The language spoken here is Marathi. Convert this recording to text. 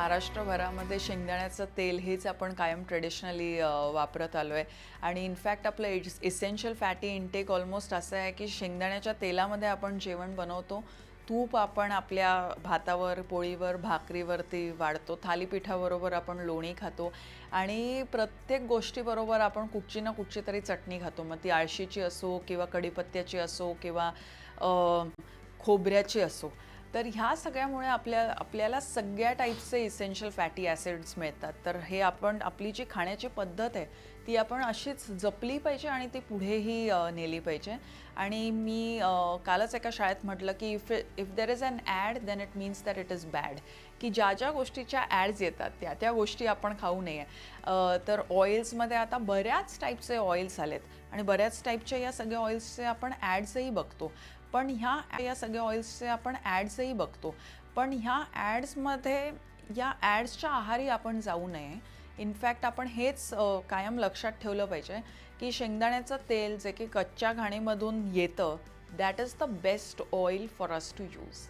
महाराष्ट्रभरामध्ये शेंगदाण्याचं तेल हेच आपण कायम ट्रेडिशनली वापरत आलो आहे आणि इनफॅक्ट आपलं इसेन्शियल फॅटी इंटेक ऑलमोस्ट असं आहे की शेंगदाण्याच्या तेलामध्ये आपण जेवण बनवतो. तूप आपण आपल्या भातावर, पोळीवर, भाकरीवरती वाढतो. थालीपीठाबरोबर आपण लोणी खातो आणि प्रत्येक गोष्टीबरोबर आपण कुठची ना कुठची तरी चटणी खातो. मग ती आळशीची असो किंवा कढीपत्त्याची असो किंवा खोबऱ्याची असो. तर ह्या सगळ्यामुळे आपल्याला सगळ्या टाईपचे इसेन्शियल फॅटी ॲसिड्स मिळतात. तर हे आपण आपली जी खाण्याची पद्धत आहे ती आपण अशीच जपली पाहिजे आणि ती पुढेही नेली पाहिजे. आणि मी कालच एका शाळेत म्हटलं की if there is an ad then it means that it is bad, की ज्या ज्या गोष्टीच्या ॲड्स येतात त्या गोष्टी आपण खाऊ नये. तर ऑइल्समध्ये आता बऱ्याच टाईपचे ऑइल्स आलेत आणि बऱ्याच टाईपच्या या सगळ्या ऑइल्सचे आपण ॲड्सही बघतो. पण या सगळ्या ऑइल्सचे आपण ॲड्सही बघतो. पण ह्या ॲड्समध्ये या ॲड्सच्या आहारी आपण जाऊ नये. इनफॅक्ट आपण हेच कायम लक्षात ठेवलं पाहिजे की शेंगदाण्याचं तेल जे की कच्च्या घाणीमधून येतं, that is the best oil for us to use.